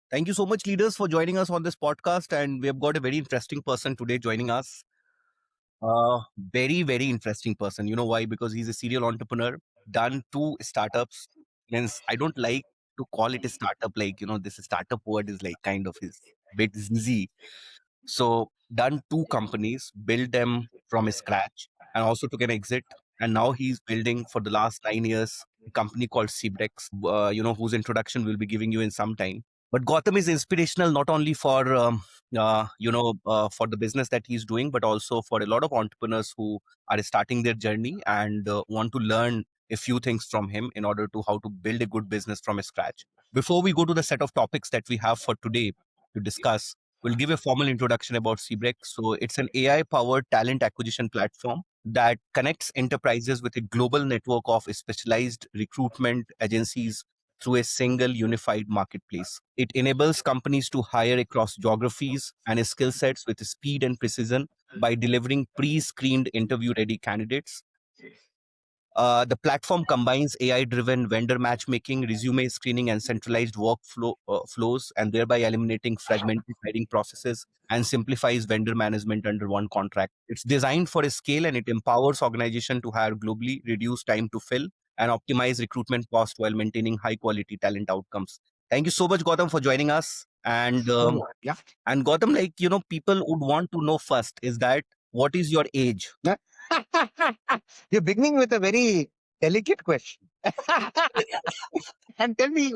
Thank you so much, leaders, for joining us on this podcast. And we have got a very interesting person today joining us. Very, very interesting person. You know why? Because he's a serial entrepreneur, done two startups. Hence, I don't like to call it a startup. Like, this startup word is like kind of is bit easy. So, done two companies, built them from scratch, and also took an exit. And now he's building for the last 9 years a company called CBREx, whose introduction we'll be giving you in some time. But Gautam is inspirational not only for for the business that he's doing, but also for a lot of entrepreneurs who are starting their journey and want to learn a few things from him in order to how to build a good business from scratch. Before we go to the set of topics that we have for today to discuss, we'll give a formal introduction about CBREx. So it's an AI-powered talent acquisition platform that connects enterprises with a global network of specialized recruitment agencies through a single unified marketplace. It enables companies to hire across geographies and skill sets with speed and precision by delivering pre-screened interview-ready candidates. The platform combines AI-driven vendor matchmaking, resume screening, and centralized workflow flows, and thereby eliminating fragmented hiring processes and simplifies vendor management under one contract. It's designed for a scale, and it empowers organizations to hire globally, reduce time to fill, and optimize recruitment cost while maintaining high-quality talent outcomes. Thank you so much, Gautam, for joining us. And Gautam, people would want to know first is that what is your age? You're beginning with a very delicate question. And tell me,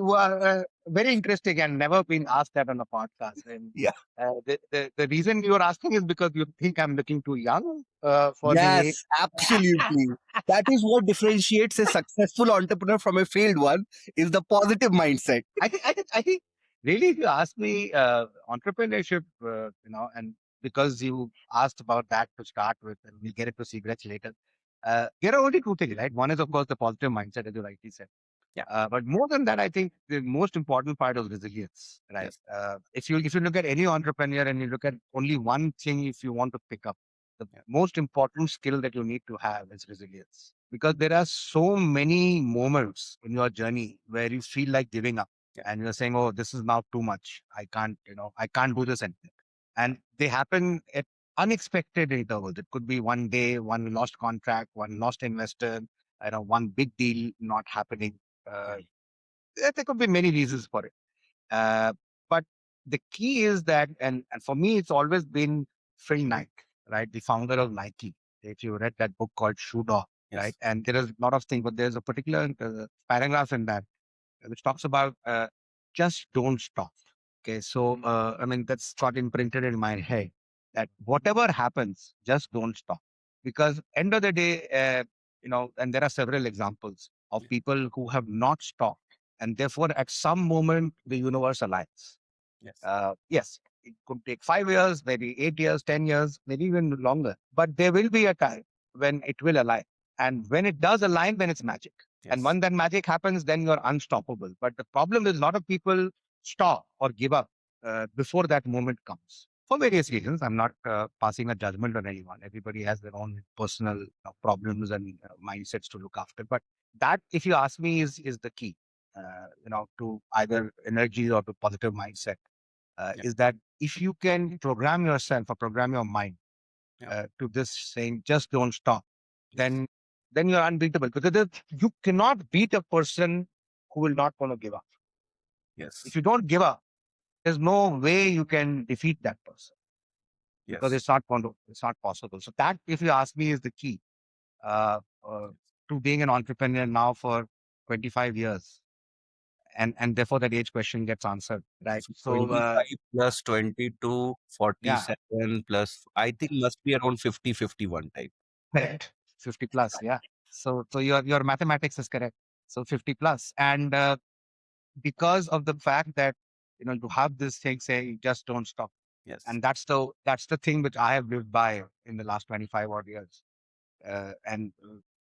very interesting and never been asked that on a podcast. And Yeah. the reason you're asking is because you think I'm looking too young for the age. Yes, absolutely. That is what differentiates a successful entrepreneur from a failed one is the positive mindset. I think, really, if you ask me, entrepreneurship, and because you asked about that to start with, and we'll get into secrets later. There are only two things, right? One is, of course, the positive mindset, as you rightly said. Yeah. But more than that, I think the most important part is resilience, right? Yes. If you look at any entrepreneur and you look at only one thing, if you want to pick up, the Yeah. most important skill that you need to have is resilience, because there are so many moments in your journey where you feel like giving up. Yeah. And you're saying, "Oh, this is now too much. I can't do this anymore." And they happen at unexpected intervals. It could be one day, one lost contract, one lost investor, one big deal not happening. Uh, there could be many reasons for it. Uh, but the key is that, and for me, it's always been Phil Knight, right? The founder of Nike. If you read that book called Shoe Dog, Yes. right? And there is a lot of things, but there's a particular paragraph in that which talks about just don't stop. Okay. So, that's got imprinted in my head that whatever happens, just don't stop. Because end of the day, and there are several examples of people who have not stopped. And therefore, at some moment, the universe aligns. Yes. Yes, it could take 5 years, maybe 8 years, 10 years, maybe even longer. But there will be a time when it will align. And when it does align, then it's magic. Yes. And when that magic happens, then you're unstoppable. But the problem is a lot of people stop or give up before that moment comes for various reasons. I'm not passing a judgment on anyone. Everybody has their own personal problems and mindsets to look after. But that, if you ask me, is the key, to either energy or to positive mindset. Is that if you can program yourself or program your mind to this saying, just don't stop, then you're unbeatable, because you cannot beat a person who will not want to give up. Yes. If you don't give up, there's no way you can defeat that person, because it's not possible. So that, if you ask me, is the key to being an entrepreneur now for 25 years. And therefore that age question gets answered, right? So 25 plus 22, 47 plus, I think must be around 50, 51 type. Correct. 50 plus, yeah. So your mathematics is correct. So 50 plus. And because of the fact that you have this thing saying just don't stop. Yes. And that's the thing which I have lived by in the last 25 odd years. And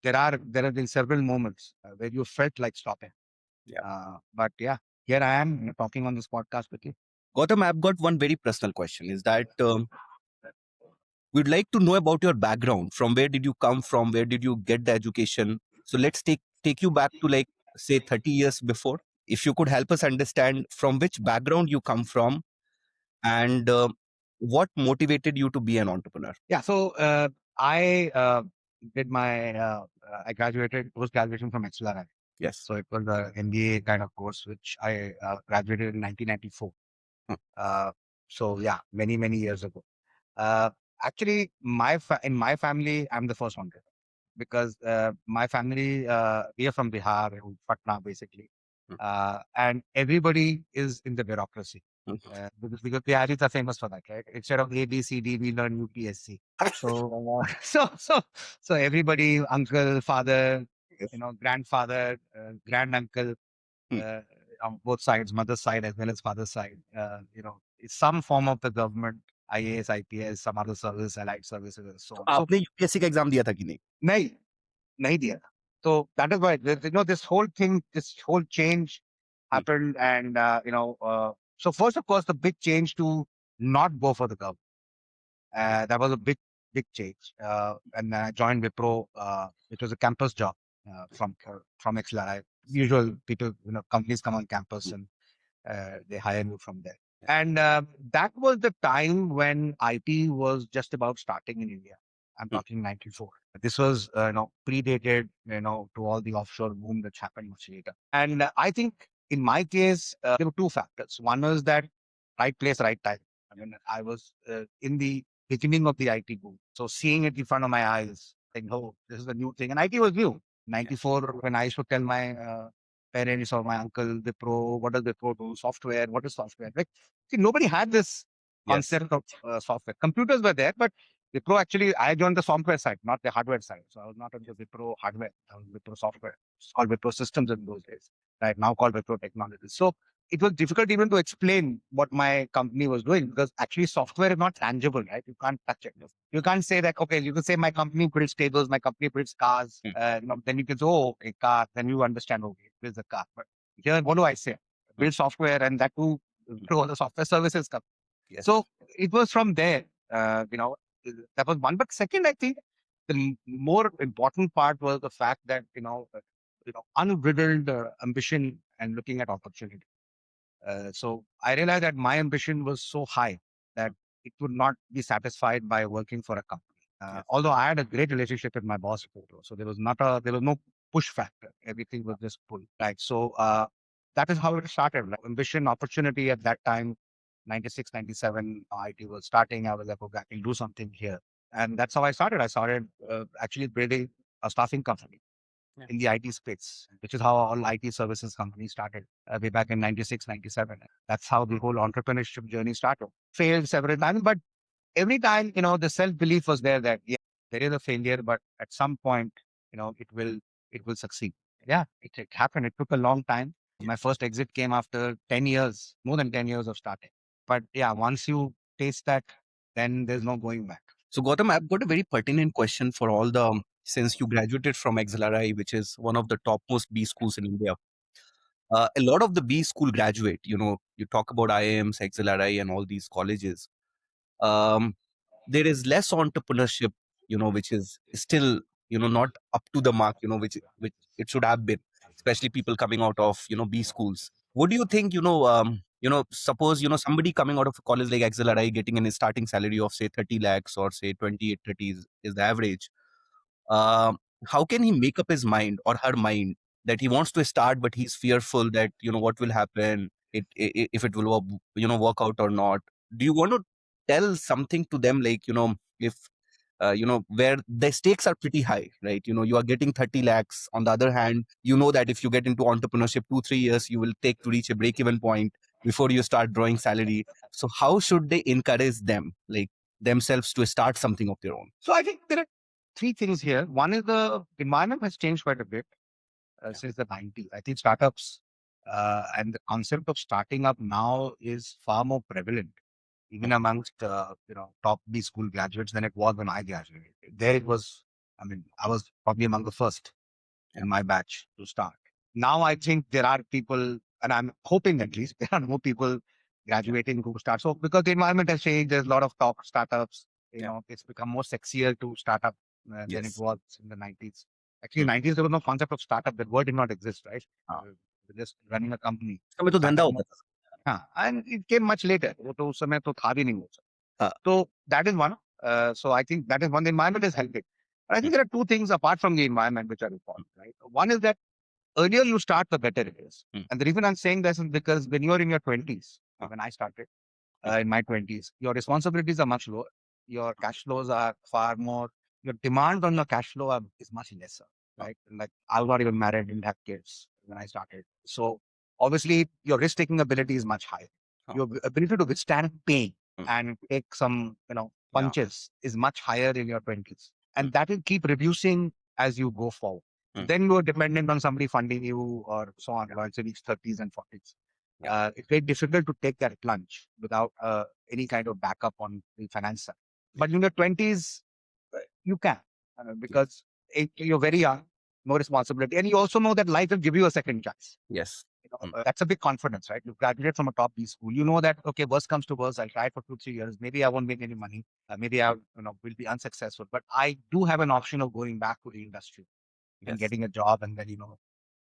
there have been several moments where you felt like stopping. Yeah. But yeah, here I am talking on this podcast with you. Gautam, I've got one very personal question is that we'd like to know about your background. From where did you come from? Where did you get the education? So let's take you back to, like, say, 30 years before. if you could help us understand from which background you come from and what motivated you to be an entrepreneur. Yeah. So I did my I graduated post graduation from XLRI. Yes. So it was the MBA kind of course which I graduated in 1994. Hmm. So yeah, many years ago. Uh, Actually, in my family, I'm the first one because my family we are from Bihar, Patna, basically, Hmm. and everybody is in the bureaucracy Hmm. because Biharis are famous for that, right? Instead of A B C D, we learn UPSC. So so everybody, uncle, father, Yes. grandfather, grand uncle, Hmm. uh, on both sides, mother's side as well as father's side, it's some form of the government, IAS, IPS, some other service, allied services, and so तो on. So, आपने UPSC का exam दिया था कि नहीं? nahi, nahi diya. So that is why, this whole thing, this whole change Hmm. happened. And, so first, of course, the big change to not go for the government. That was a big change. And then I joined Wipro. It was a campus job from XLRI. Usual people, companies come on campus Hmm. and they hire you from there. And that was the time when IT was just about starting in India. I'm Hmm. talking 94. This was, predated, to all the offshore boom that happened much later. And I think in my case, there were two factors. One was that right place, right time. I mean, I was in the beginning of the IT boom. So seeing it in front of my eyes, saying, oh, this is a new thing. And IT was new. Yeah. 94, when I used to tell my parents or my uncle, Wipro, what does Wipro do? Software, what is software? Like, see, nobody had this Yes. concept of software. Computers were there, but Wipro actually, I joined the software side, not the hardware side. So I was not on the Wipro hardware, I was Wipro software. It's called Wipro Systems in those days, right? Now called Wipro Technologies. So it was difficult even to explain what my company was doing because actually software is not tangible, right? You can't touch it. You can't say that, okay, you can say my company builds tables, my company builds cars. Hmm. Then you can say, oh, a car. Then you understand, okay, it builds a car. But here, what do I say? Hmm. Build software and that too, to all the software services company. Yes. So it was from there, that was one. But second, I think the more important part was the fact that, unbridled ambition and looking at opportunity. So I realized that my ambition was so high that it would not be satisfied by working for a company. Yes. Although I had a great relationship with my boss, so there was no push factor. Everything was just pull. Right. So that is how it started. Like ambition, opportunity at that time, 96, 97, IT was starting. I was like, okay, I can do something here. And that's how I started. I started actually building a staffing company Yeah. in the IT space, which is how all IT services companies started way back in 96, 97. That's how the whole entrepreneurship journey started. Failed several times, but every time, the self-belief was there that, yeah, there is a failure, but at some point, it will succeed. Yeah, it happened. It took a long time. Yeah. My first exit came after 10 years, more than 10 years of starting. But yeah, once you taste that, then there's no going back. So, Gautam, I've got a very pertinent question for all the, since you graduated from XLRI, which is one of the topmost B schools in India. A lot of the B school graduate, you talk about IIMs, XLRI, and all these colleges. Um, there is less entrepreneurship, which is still, not up to the mark, which it should have been, especially people coming out of, B schools. What do you think, suppose, somebody coming out of a college like XLRI getting a starting salary of say 30 lakhs or say 28, 30 is the average. um, how can he make up his mind or her mind that he wants to start, but he's fearful that what will happen, if it will work out or not? Do you want to tell something to them, like if where the stakes are pretty high, right? You are getting 30 lakhs. On the other hand, that if you get into entrepreneurship 2-3 years, you will take to reach a break even point before you start drawing salary. So how should they encourage them, like themselves, to start something of their own? So I think there are three things here. One is the environment has changed quite a bit Yeah. since the 90s. I think startups and the concept of starting up now is far more prevalent, even amongst top B school graduates than it was when I graduated. There it was. I mean, I was probably among the first Yeah. in my batch to start. Now I think there are people, and I'm hoping at least there are more people Yeah. graduating who start. So because the environment has changed, there's a lot of talk startups. Yeah. It's become more sexier to start up than it Yes. was in the 90s. Actually, Hmm. 90s there was no concept of startup. That word did not exist, right? Ah. just running a company. समय तो धंधा Starting होता था. हाँ, and it came much later. वो तो उस समय तो था भी नहीं वो सब. हाँ. So that is one. So I think that is one. The environment is helping. But I Hmm. think there are two things apart from the environment which are important, right? One is that earlier you start, the better it is. Hmm. And the reason I'm saying this is because when you're in your 20s, Huh. when I started Hmm. in my 20s, your responsibilities are much lower. Your cash flows are far more. Your demand on your cash flow is much lesser, Huh. right? Like I was not even married, didn't have kids when I started. So obviously your risk taking ability is much higher. Huh. Your ability to withstand pain Hmm. and take some, Yeah. punches is much higher in your 20s. Hmm. And that will keep reducing as you go forward. Hmm. Then you are dependent on somebody funding you or so on, once you reach 30s and 40s. Yeah. It's very difficult to take that plunge without any kind of backup on the finance side. But Yes. in your 20s, you can Yes. because you're very young, no responsibility. And you also know that life will give you a second chance. Yes. Hmm. That's a big confidence, right? You graduate from a top B school. You know that, okay, worst comes to worst, I'll try it for 2, 3 years. Maybe I won't make any money. Maybe I will be unsuccessful. But I do have an option of going back to the industry and Yes. getting a job and then,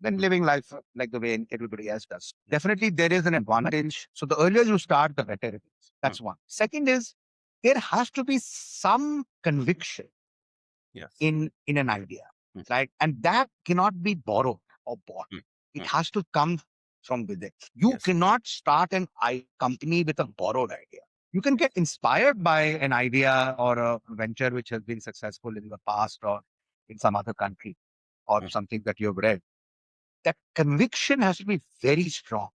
then Hmm. living life like the way everybody else does. Definitely there is an advantage. So the earlier you start, the better it is. Hmm. That's one. Second is there has to be some conviction Yes. in an idea, Hmm. right? And that cannot be borrowed or bought. Hmm. It Hmm. has to come from within. You Yes. cannot start an company with a borrowed idea. You can get inspired by an idea or a venture which has been successful in the past or in some other country or Hmm. something that you've read. That conviction has to be very strong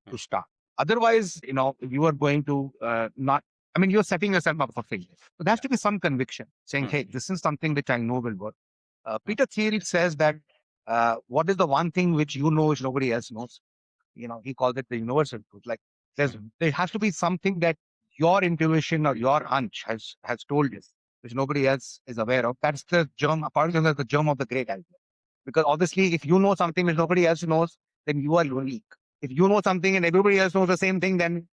Hmm. to start. Otherwise, you are going to not, I mean, you're setting yourself up for failure. So there has Yeah. to be some conviction saying, Hmm. hey, this is something which I know will work. Hmm. Peter Thiel says that what is the one thing which you know which nobody else knows? He calls it the universal truth. Like Hmm. there has to be something that your intuition or your hunch has told you, which nobody else is aware of. That's the germ, apart from that, the germ of the great idea. Because obviously, if you know something which nobody else knows, then you are unique. If you know something and everybody else knows the same thing, then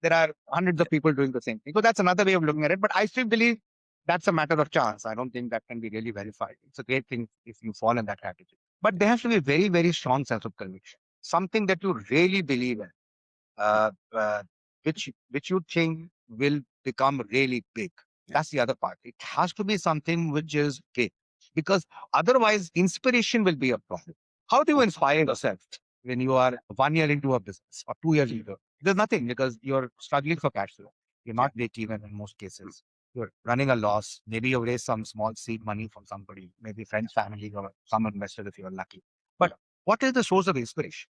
there are hundreds Yeah. of people doing the same thing. So that's another way of looking at it. But I still believe that's a matter of chance. I don't think that can be really verified. It's a great thing if you fall in that category. But there has to be a very, very strong sense of conviction. Something that you really believe in, uh, uh, which you think will become really big. Yeah. That's the other part. It has to be something which is big, because otherwise inspiration will be a problem. How do you Hmm. inspire yourself when you are 1 year into a business or 2 years into? There's nothing because you're struggling for cash flow. You're Yeah. not break even in most Hmm. cases. You're running a loss. Maybe you raise some small seed money from somebody, maybe friends, family, or some investor if you're lucky. Hmm. But what is the source of inspiration?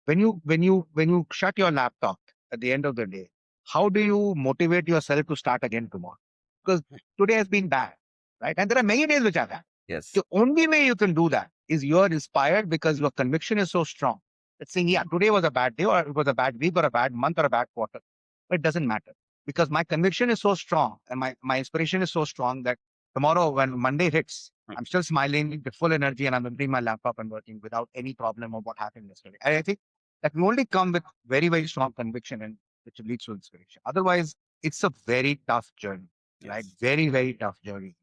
When you shut your laptop at the end of the day, how do you motivate yourself to start again tomorrow? Because today has been bad, right? And there are many days which are bad. Yes. The only way you can do that is you're inspired because your conviction is so strong. It's saying, yeah, today was a bad day, or it was a bad week, or a bad month, or a bad quarter. But it doesn't matter because my conviction is so strong and my inspiration is so strong that tomorrow when Monday hits, Hmm. I'm still smiling with full energy and I'm emptying my laptop and working without any problem of what happened yesterday. And I think that can only come with very, very strong conviction and which leads to inspiration. Otherwise, it's a very tough journey, right? Yes. Very, very tough journey.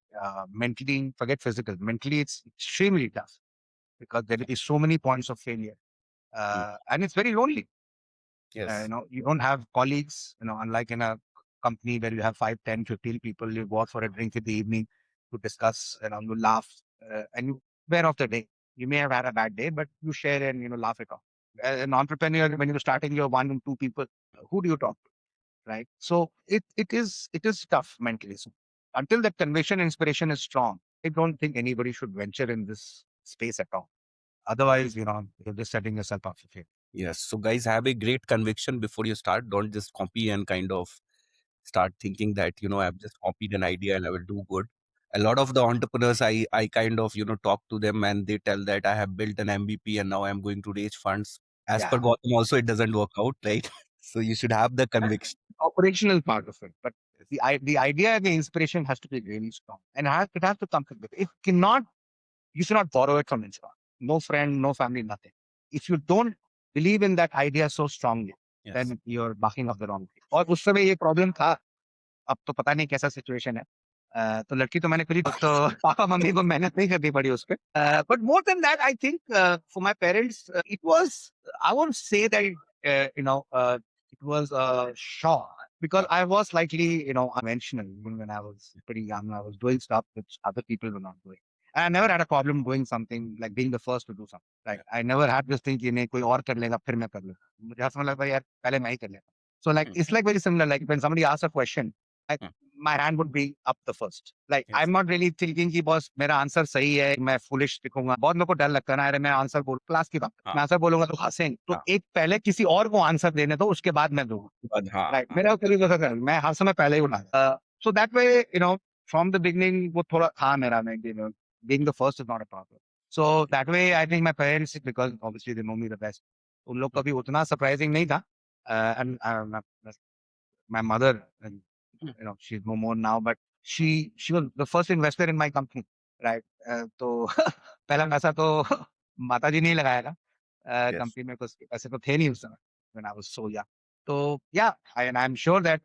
Mentally, forget physical. Mentally, it's extremely tough because there will Yeah. be so many points of failure, Hmm. and it's very lonely. Yes. You don't have colleagues. Unlike in a company where you have 5, 10, 15 people, you go out for a drink in the evening to discuss. You laugh, and you wear off the day. You may have had a bad day, but you share and laugh it off. An entrepreneur, when you're starting, you're one and two people. Who do you talk to, right? So it is tough mentally. So until that conviction, inspiration is strong, I don't think anybody should venture in this space at all. Otherwise, you're just setting yourself up for failure. Yes. So, guys, have a great conviction before you start. Don't just copy and kind of start thinking that, I've just copied an idea and I will do good. A lot of the entrepreneurs, I kind of, talk to them and they tell that I have built an MVP and now I'm going to raise funds. As per Yeah. Gautam, also, it doesn't work out, right? So, you should have the conviction. Operational part of it. But the idea and the inspiration has to be really strong. And it has to come from it. It cannot, you should not borrow it from anyone. No friend, no family, nothing. If you don't believe in that idea so strongly, Yes. then you're backing up the wrong thing. और उस समय ये problem था, अब तो पता नहीं कैसा situation है. तो लड़की तो मैंने खुद ही तो पापा मम्मी को मेहनत नहीं करनी पड़ी उस पे. But more than that, I think for my parents, it was, I won't say that it was a shock because I was slightly, unconventional even when I was pretty young. I was doing stuff which other people were not doing. And I never had a problem doing something like being the first to do something. Like I never had this thing कि नहीं कोई और कर लेगा फिर मैं कर लूँ. मुझे ऐसा लगता है यार पहले मैं ही कर लेता. So like it's like very similar. Like when somebody asks a question, I, my hand would be up the first. Like I'm not really thinking कि बॉस मेरा आंसर सही है, मैं फुलिश दिखूंगा. बहुत मेरे को डर लगता है ना, अरे मैं आंसर बोल क्लास की बात, मैं आंसर बोलूंगा तो हंसेंगे. तो एक पहले किसी और को आंसर देने दो, उसके बाद मैं दूंगा. राइट, मेरा तरीका ऐसा है, मैं हर समय पहले ही उठा. So that way from the beginning वो थोड़ा था मेरा में being the first is not a problem. So that way I think my parents, because obviously they know me the best, उन लोग कभी उतना सरप्राइजिंग नहीं था. And my mother, and she's no more now, but she was the first investor in my company, right? तो पहला पैसा तो माता जी ने ही लगाया था. कंपनी में कुछ पैसे तो थे नहीं उस समय when I was so young. तो yeah, and I'm sure that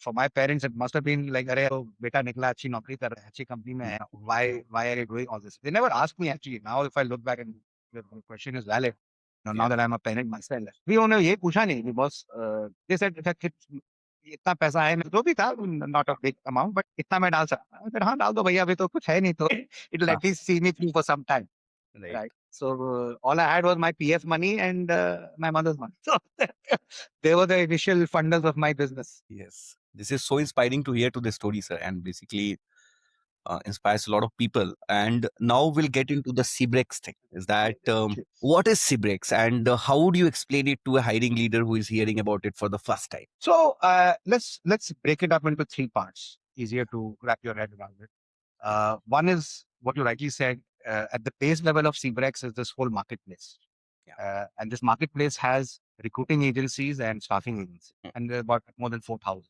for my parents it must have been like अरे तो बेटा निकला अच्छी नौकरी कर रहा है अच्छी कंपनी में है, why are you doing all this? They never asked me actually. Now if I look back and the question is valid. Now that I'm a parent myself, भी उन्होंने ये पूछा नहीं कि बॉस they said that इतना पैसा है जो भी था, not a big amount but इतना मैं डाल सकता हूँ. हाँ डाल दो भैया, अभी तो कुछ है नहीं तो it will at least see me through for some time. Right. So all I had was my PF money and my mother's money. So they were the initial funders of my business. Yes, this is so inspiring to hear to the story, sir, and basically inspires a lot of people. And now we'll get into the CBREx thing. Is that what is CBREx, and how would you explain it to a hiring leader who is hearing about it for the first time? So let's break it up into three parts. Easier to wrap your head around it. One is what you rightly said. At the base level of CBREx is this whole marketplace. And this marketplace has recruiting agencies and staffing agencies. And there are about more than 4,000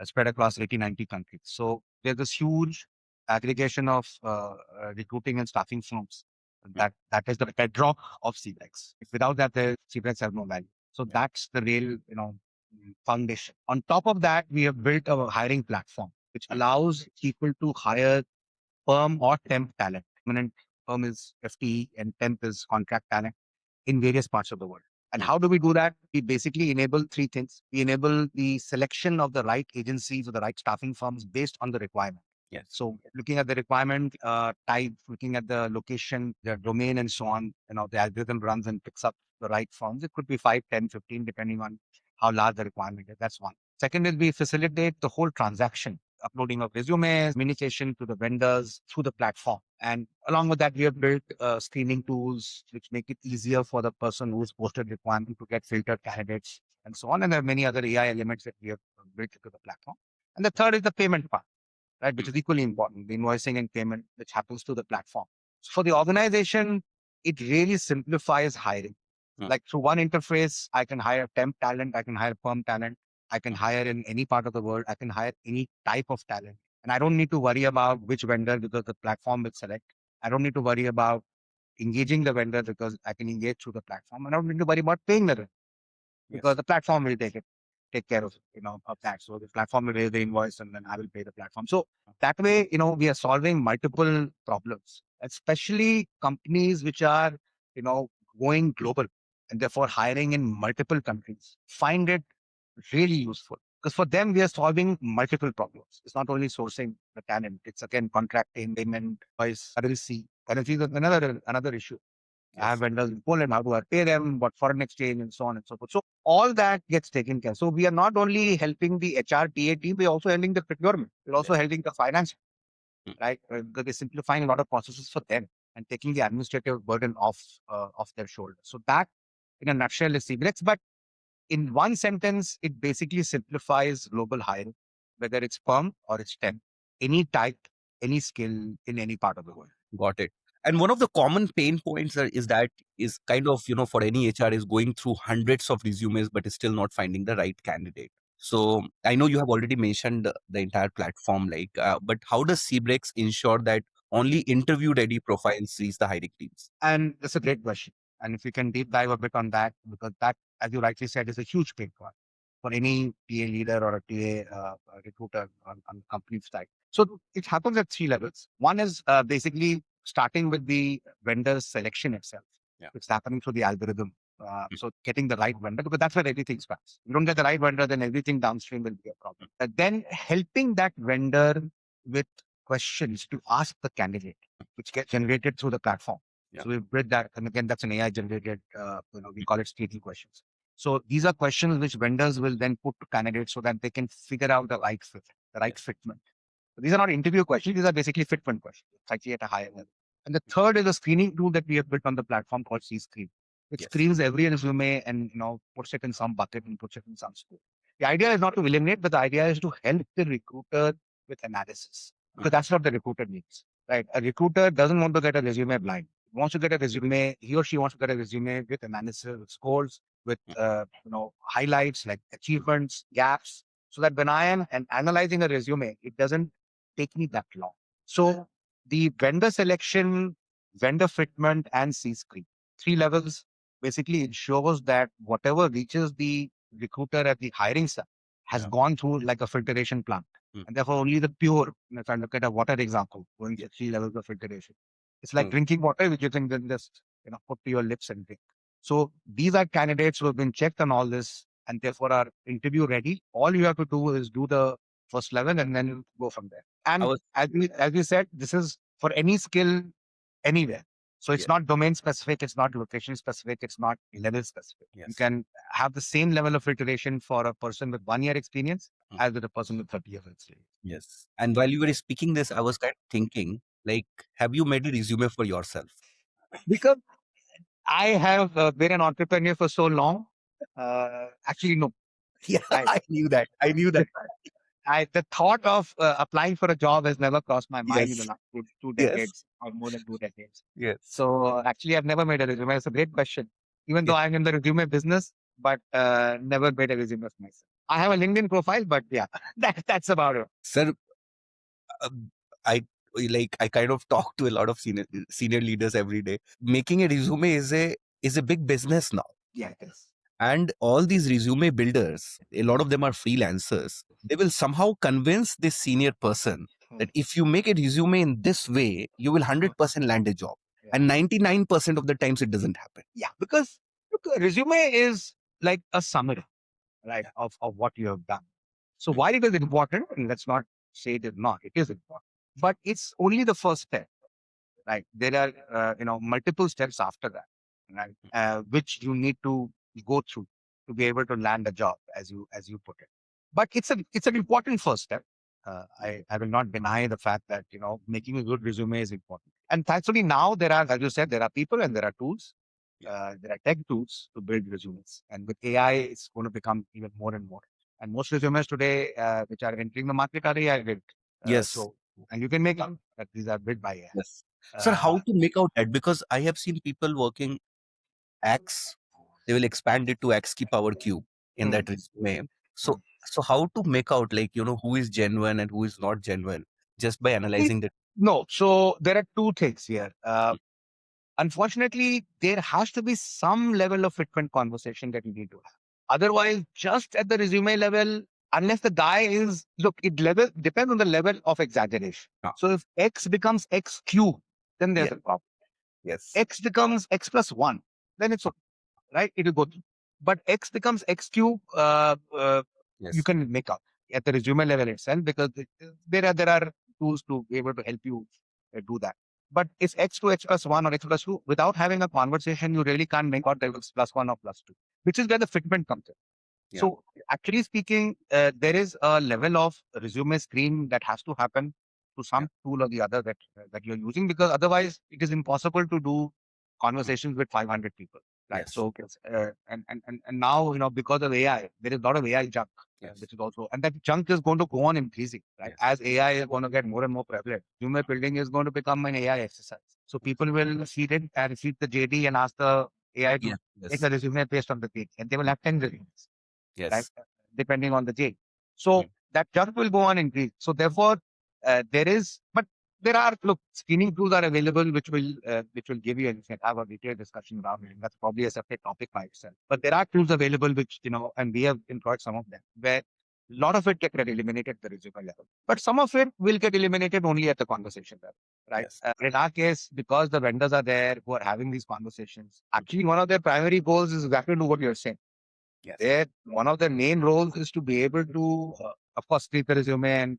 spread across 80, 90 countries. So there's this huge aggregation of recruiting and staffing firms. That is the bedrock of CBREx. Without that, the CBREx has no value. So that's the real, foundation. On top of that, we have built a hiring platform, which allows people to hire perm or temp talent. Permanent perm is FTE and temp is contract talent in various parts of the world. And how do we do that? We basically enable three things. We enable the selection of the right agencies or the right staffing firms based on the requirement. Yes. So looking at the requirement type, looking at the location, the domain and so on, the algorithm runs and picks up the right firms. It could be 5, 10, 15, depending on how large the requirement is. That's one. Second is we facilitate the whole transaction, uploading of resumes, communication to the vendors through the platform. And along with that, we have built screening tools which make it easier for the person who's posted requirement to get filtered candidates and so on. And there are many other AI elements that we have built into the platform. And the third is the payment part, right, which is equally important, the invoicing and payment, which happens to the platform. So for the organization, it really simplifies hiring. Like through one interface, I can hire temp talent, I can hire perm talent, I can hire in any part of the world, I can hire any type of talent. And I don't need to worry about which vendor because the platform will select. I don't need to worry about engaging the vendor because I can engage through the platform. I don't need to worry about paying the vendor because the platform will take care of that. So the platform will raise the invoice and then I will pay the platform. So that way, we are solving multiple problems, especially companies which are, going global and therefore hiring in multiple countries. Find it really useful because for them, we are solving multiple problems. It's not only sourcing the talent. It's again, contracting, payment, voice, currency. Currency is another issue. I have vendors in Poland. How do I pay them? What foreign exchange and so on and so forth. So all that gets taken care. So we are not only helping the HR TA team, we're also helping the procurement. We're also helping the finance, right? Because we're simplifying a lot of processes for them and taking the administrative burden off their shoulders. So that, in a nutshell, is CBREx. But in one sentence, it basically simplifies global hiring, whether it's perm or it's temp, any type, any skill in any part of the world. Got it. And one of the common pain points is that is kind of, for any HR is going through hundreds of resumes, but is still not finding the right candidate. So I know you have already mentioned the entire platform, but how does CBREx ensure that only interview ready profiles reach the hiring teams? And that's a great question. And if you can deep dive a bit on that, because that, as you rightly said, is a huge pain point. for any TA leader or a TA recruiter on company side. So it happens at three levels. One is basically starting with the vendor selection itself. Yeah. It's happening through the algorithm. So getting the right vendor, because that's where everything starts. You don't get the right vendor, then everything downstream will be a problem. Then helping that vendor with questions to ask the candidate, which get generated through the platform. Yeah. So we built that, and again, that's an AI generated. We call it screening questions. So these are questions which vendors will then put to candidates so that they can figure out the right fit, the right fitment. So these are not interview questions; these are basically fitment questions. It's actually at a higher level. And the third is a screening tool that we have built on the platform called C-Screen. It Yes. screens every resume and puts it in some bucket and puts it in some scope. The idea is not to eliminate, but the idea is to help the recruiter with analysis, because that's what the recruiter needs, right? A recruiter doesn't want to get a resume blind. He wants to get a resume. He or she wants to get a resume with analysis, with scores, with highlights like achievements, gaps, so that when I am analyzing a resume, it doesn't take me that long. So the vendor selection, vendor fitment, and C-Screen, three levels, basically ensures that whatever reaches the recruiter at the hiring side has gone through like a filtration plant. And therefore only the pure, if I look at a water example, going to three levels of filtration, it's like drinking water, which you can then just put to your lips and drink. So these are candidates who have been checked on all this and therefore are interview ready. All you have to do is do the first level and then go from there. And as we said, this is for any skill anywhere. So it's not domain specific, it's not location specific, it's not level specific. You can have the same level of filtration for a person with 1 year experience as with a person with 30 years experience. Yes. And while you were speaking this, I was kind of thinking, like, have you made a resume for yourself? Because I have been an entrepreneur for so long. Actually, no. Yeah, I knew that. I knew that. The thought of applying for a job has never crossed my mind in the Yes. last two Yes. decades or more than 2 decades. Yes. So actually, I've never made a resume. It's a great question. Even though Yes. I'm in the resume business, but never made a resume of myself. I have a LinkedIn profile, but yeah, that's about it. Sir, um, I kind of talk to a lot of senior leaders every day. Making a resume is a big business now. Yeah, it is. And all these resume builders, a lot of them are freelancers. They will somehow convince this senior person that if you make a resume in this way, you will 100% land a job. And 99% of the times it doesn't happen. Yeah, because look, a resume is like a summary, right, of what you have done. So why it is important, and let's not say it is not, it is important. But it's only the first step, right? There are, multiple steps after that, right? Which you need to go through to be able to land a job, as you put it. But it's an important first step. I will not deny the fact that making a good resume is important. And thankfully now there are, as you said, there are people and there are tools. There are tech tools to build resumes, and with AI, it's going to become even more and more. And most resumes today, which are entering the market, are AI built. Yes. And you can make them, but these are built by AI. Yes. Sir, how to make out that? Because I have seen people working X, they will expand it to X ki power cube in that resume. So how to make out, like, who is genuine and who is not genuine just by analyzing the. No. So there are two things here. Unfortunately, there has to be some level of fitment conversation that you need to have. Otherwise, just at the resume level, unless the guy is, look, it level depends on the level of exaggeration. So if X becomes X cube, then there's a problem. Yes. X becomes X plus 1, then it's okay, right? It will go through. But X becomes X cube, you can make out at the resume level itself, because there are tools to be able to help you do that. But it's X to X plus 1 or X plus 2. Without having a conversation, you really can't make out that it's plus 1 or plus 2, which is where the fitment comes in. Yeah. So actually speaking, there is a level of resume screen that has to happen to some tool or the other that you're using, because otherwise it is impossible to do conversations with 500 people. Right. Yes. So, and now, because of AI, there is a lot of AI junk, which is also, and that junk is going to go on increasing, right? As AI is going to get more and more prevalent, resume building is going to become an AI exercise. So people will feed it and feed the JD and ask the AI to make a resume based on the JD, and they will have 10 resumes, right? Depending on the JD. So that junk will go on increase. So therefore, there is, but There are, look, screening tools are available which will give you, and you can have a detailed discussion around it. That's probably a separate topic by itself. But there are tools available which, and we have employed some of them where a lot of it get eliminated at the resume level. But some of it will get eliminated only at the conversation level, right? Yes. In our case, because the vendors are there who are having these conversations, actually one of their primary goals is exactly to do what you're saying. Yes. There, one of the main roles is to be able to, of course, scrape the resume and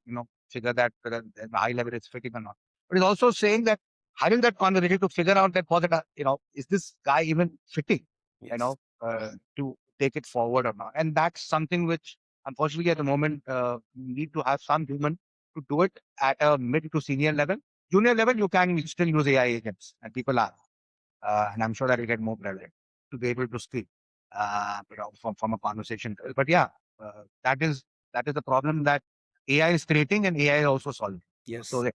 figure that whether the high level is fitting or not. But it's also saying that having that conversation to figure out that was it, is this guy even fitting, Yes. to take it forward or not. And that's something which, unfortunately, at the moment, you need to have some human to do it at a mid to senior level. Junior level, you can still use AI agents, and people are. And I'm sure that will get more prevalent to be able to speak, from a conversation. But yeah, that is the problem that AI is creating and AI is also solving. Yes. So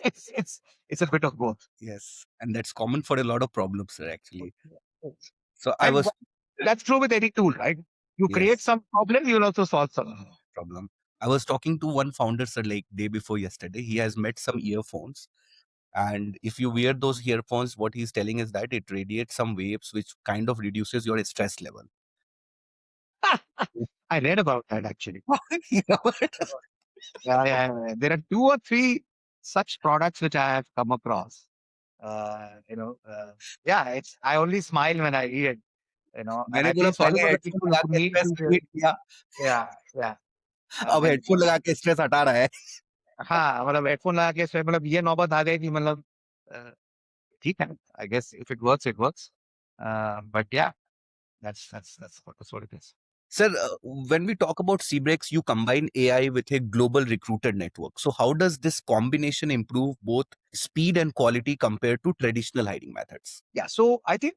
it's it's it's a bit of both. Yes. And that's common for a lot of problems, sir, actually. So I And was, that's true with any tool, right? You create yes, some problem, you'll also solve some. problem. I was talking to one founder, sir, like day before yesterday. He has met some earphones. And if you wear those earphones, what he's telling is that it radiates some waves which kind of reduces your stress level. I read about that actually. You know what? Yeah, yeah, yeah. There are two or three such products which I have come across. Uh, you know, uh, yeah, I only smile when I read it, and मैंने I बोला feel sorry पहले for the headphone people लगा who के need stress to. Create किया, Yeah, yeah. अब And headphone लगा के stress हटा रहा है. हाँ, मतलब हेडफोन लगा के इसमें मतलब ये नौबत आ गई कि मतलब अ, ठीक है. I guess if it works, it works. But yeah, that's what it is. Sir, when we talk about CBREx, you combine AI with a global recruiter network. So how does this combination improve both speed and quality compared to traditional hiring methods? Yeah, so I think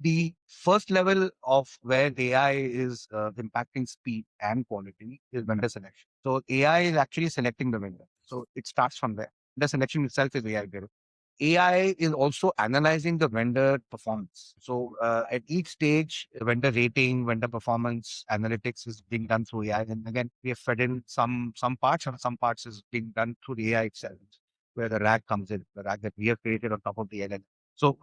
the first level of where AI is impacting speed and quality is vendor selection. So AI is actually selecting the vendor. So it starts from there. The selection itself is AI driven. AI is also analyzing the vendor performance. So at each stage, vendor rating, vendor performance analytics is being done through AI. And again, we have fed in some parts, and some parts is being done through the AI itself, where the RAG comes in, the RAG that we have created on top of the LLM. So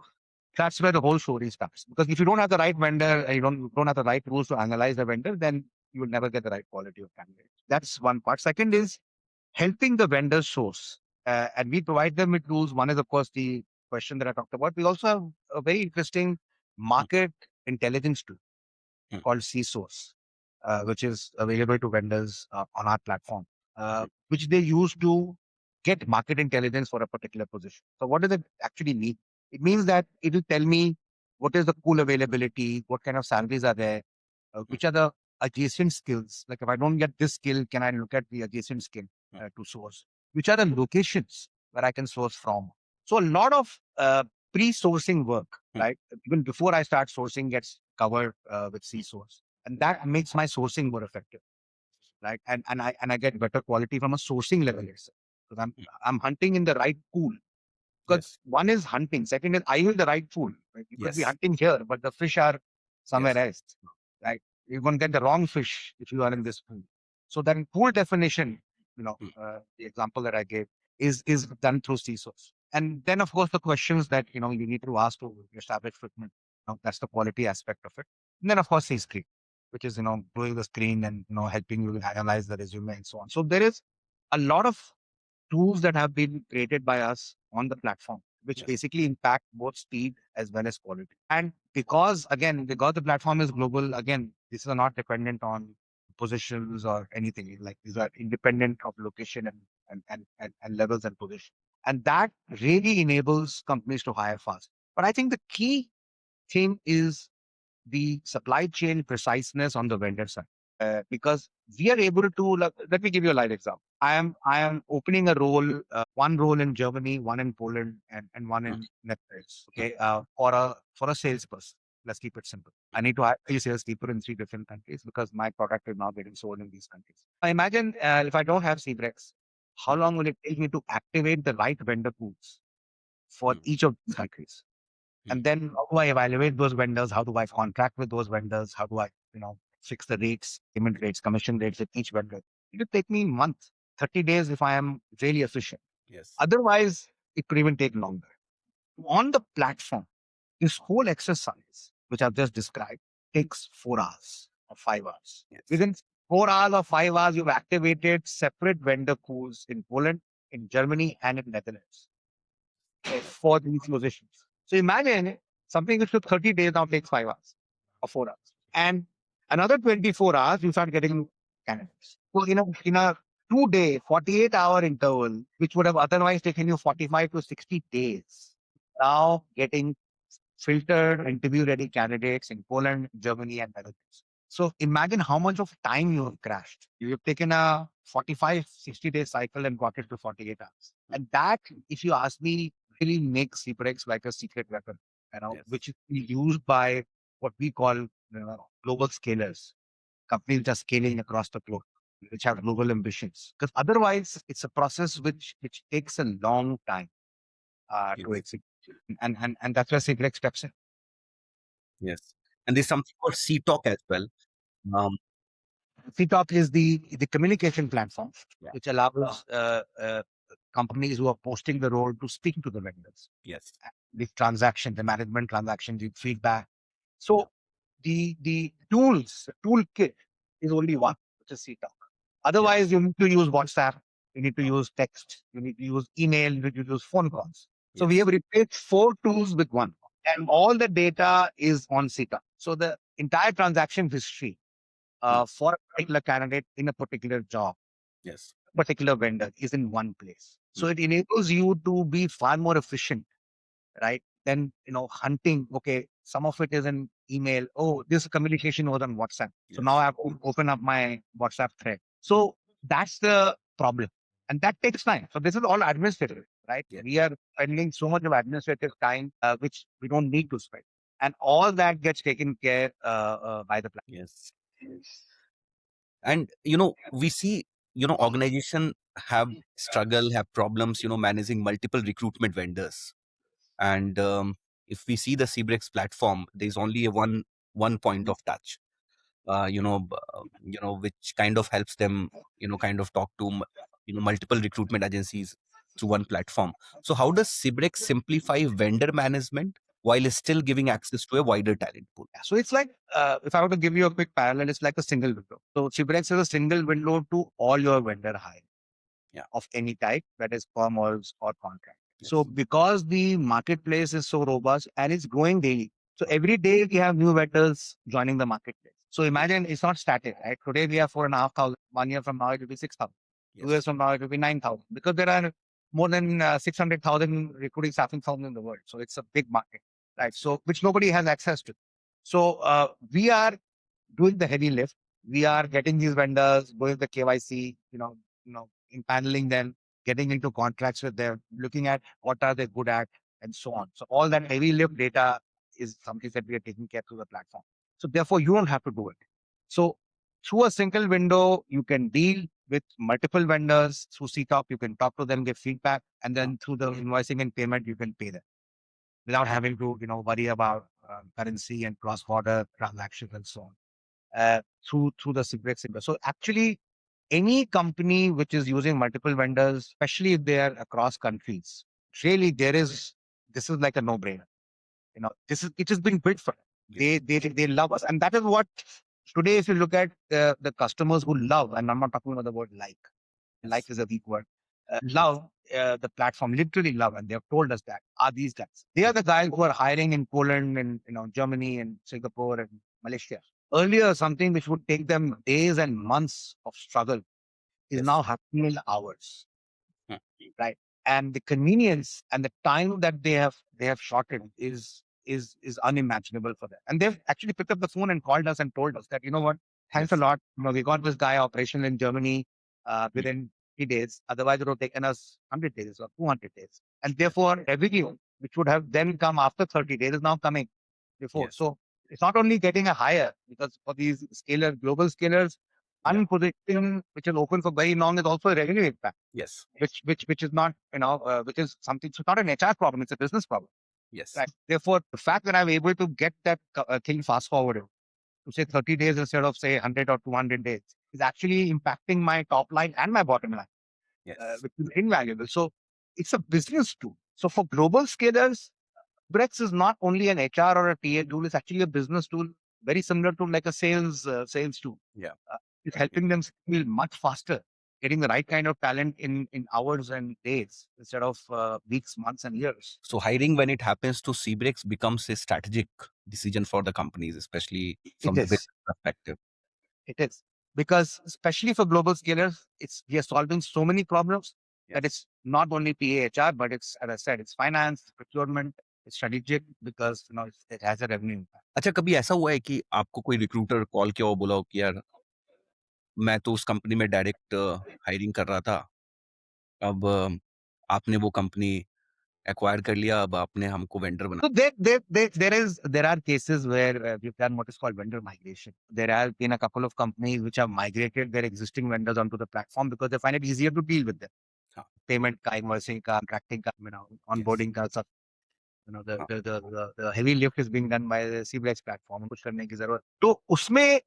that's where the whole story starts. Because if you don't have the right vendor, and you don't have the right tools to analyze the vendor, then you will never get the right quality of candidate. That's one part. Second is helping the vendor source. And we provide them with tools. One is, of course, the question that I talked about. We also have a very interesting Mm, market intelligence tool mm, called C-Source, which is available to vendors on our platform, mm, which they use to get market intelligence for a particular position. So, what does it actually mean? It means that it will tell me what is the pool availability, what kind of salaries are there, mm, which are the adjacent skills. Like if I don't get this skill, can I look at the adjacent skill mm, to source? Which are the locations where I can source from? So, a lot of pre-sourcing work, mm, right? Even before I start sourcing gets covered with C source. And that makes my sourcing more effective, right? And I get better quality from a sourcing level itself. Because mm. I'm hunting in the right pool. Because Yes. one is hunting, second is I will the right pool. Right? You could be Yes. hunting here, but the fish are somewhere Yes. else. Right? You're going to get the wrong fish if you are in this pool. So then pool definition, Mm, the example that I gave is done through CSOS. And then of course the questions that you need to ask to establish fitment. That's the quality aspect of it. And then of course C-screen, which is doing the screen and helping you analyze the resume and so on. So there is a lot of tools that have been created by us on the platform, which yes. basically impact both speed as well as quality. And because the platform is global, again, this is not dependent on positions or anything. Like these are independent of location and levels and position. And that really enables companies to hire fast. But I think the key thing is the supply chain preciseness on the vendor side. Because we are able to, let me give you a live example. I am opening a role, one role in Germany, one in Poland, and one Mm, in Netherlands. mm, Okay, for a salesperson. Let's keep it simple. I need to hire a salespeople in 3 different countries because my product is now getting sold in these countries. I imagine if I don't have CBREx, how mm, long will it take me to activate the right vendor pools for mm, each of these countries? mm. And then how do I evaluate those vendors? How do I contract with those vendors? How do I, fix the rates, payment rates, commission rates with each vendor? It will take me a month, 30 days if I am really efficient. Yes. Otherwise, it could even take longer. On the platform, this whole exercise, which I've just described, takes 4 hours or 5 hours. Yes. Within 4 hours or 5 hours, you've activated separate vendor pools in Poland, in Germany, and in Netherlands for these positions. So imagine something which took 30 days now takes 5 hours or 4 hours. And another 24 hours, you start getting candidates. So in a 2 day, 48-hour interval, which would have otherwise taken you 45 to 60 days, now getting filtered interview ready candidates in Poland, Germany, and Netherlands. So imagine how much of time you have crashed. You have taken a 45, 60-day cycle and got it to 48 hours. And that, if you ask me, really makes CBREx like a secret weapon, Yes. which is used by what we call global scalers, companies that are scaling across the globe, which have global ambitions. Because otherwise, it's a process which takes a long time to Yes. execute. And that's where CBREx steps in. Yes. And there's something called C-Talk as well. Um, CTOP is the communication platform yeah. which allows companies who are posting the role to speak to the vendors, Yes. the transaction, the management transaction, the feedback. Yeah. So the toolkit is only one, which is CTOP. Otherwise, Yes. you need to use WhatsApp, you need to use text, you need to use email, you need to use phone calls. So we Yes. have replaced 4 tools with one, and all the data is on CTOP. So the entire transaction history Mm. for a particular candidate in a particular job, Yes. particular vendor is in one place. So Mm. it enables you to be far more efficient, right? Than hunting. Okay, some of it is in email. Oh, this communication was on WhatsApp. So now I Yes. have to open up my WhatsApp thread. So that's the problem. And that takes time. So this is all administrative, right? Yes. We are spending so much of administrative time, which we don't need to spend. And all that gets taken care by the platform. Yes. And we see organization have struggle, have problems, managing multiple recruitment vendors. And if we see the CBREx platform, there's only a one point of touch. Which kind of helps them, kind of talk to multiple recruitment agencies through one platform. So how does CBREx simplify vendor management while still giving access to a wider talent pool? So it's like, if I were to give you a quick parallel, it's like a single window. So CBREx is a single window to all your vendor hiring Yeah. of any type, that is perm or contract. So Yes. because the marketplace is so robust and it's growing daily, so every day we have new vendors joining the marketplace. So imagine it's not static, right? Today we have 4,500. 1 year from now it will be 6,000. 2 years Yes. from now it will be 9,000, because there are more than 600,000 recruiting staffing firms in the world. So it's a big market, right? Yes. So which nobody has access to. So we are doing the heavy lift. We are getting these vendors, doing the KYC, impaneling them, getting into contracts with them, looking at what are they good at, and so on. So all that heavy lift data is something that we are taking care through the platform. So therefore, you don't have to do it. So through a single window, you can deal with multiple vendors. Through CTOP, you can talk to them, give feedback, and then through the invoicing and payment, you can pay them without having to, worry about currency and cross-border transactions and so on. Through the CBREx window. So actually, any company which is using multiple vendors, especially if they are across countries, really this is like a no-brainer. It has been built for them. Yes. They love us, and that is what today. If you look at the customers who love, and I'm not talking about the word like Yes. is a weak word. Love the platform, literally love, and they have told us that are these guys. They are the guys who are hiring in Poland and Germany and Singapore and Malaysia. Earlier, something which would take them days and months of struggle is Yes. now happening in hours, Hmm. right? And the convenience and the time that they have shortened is unimaginable for them. And they've actually picked up the phone and called us and told us that, what, thanks a Yes. lot. We got this guy operational in Germany Hmm. within 3 days. Otherwise, it would have taken us 100 days or 200 days. And Yes. therefore, revenue, which would have then come after 30 days, is now coming before. Yes. So it's not only getting a higher, because for these global scalers, Yeah. unposition, which is open for very long, is also a revenue impact, Yes. which is not, which is something. So it's not an HR problem; it's a business problem, Yes. right? Therefore, the fact that I'm able to get that thing fast forwarded to say 30 days instead of say 100 or 200 days is actually impacting my top line and my bottom line, Yes. which is invaluable. So it's a business tool. So for global scalers, Brex is not only an HR or a TA tool, it's actually a business tool, very similar to like a sales tool. Yeah. It's helping them scale much faster, getting the right kind of talent in hours and days instead of weeks, months, and years. So hiring, when it happens to CBREx, becomes a strategic decision for the companies, especially It from the business is. perspective. It is. Because especially for global scalers, we are solving so many problems that Yes. it's not only PAHR, but it's, as I said, it's finance, procurement, it's strategic because it has a revenue impact. अच्छा, कभी ऐसा हुआ है कि आपको कोई recruiter call किया हो, बोला हो कि यार मैं तो उस कंपनी में डायरेक्ट हायरिंग कर रहा था, अब आपने वो कंपनी एक्वायर कर लिया, अब आपने हमको वेंडर बना So there are cases where we've done what is called vendor migration. There have been a couple of companies which have migrated their existing vendors onto the platform because they find it easier to deal with them. हाँ, Payment ka, invoicing ka, contracting ka, yes, onboarding ka, सब हाँ, the heavy lift is being done by the CBREx platform. कुछ करने की जरूरत तो उसमें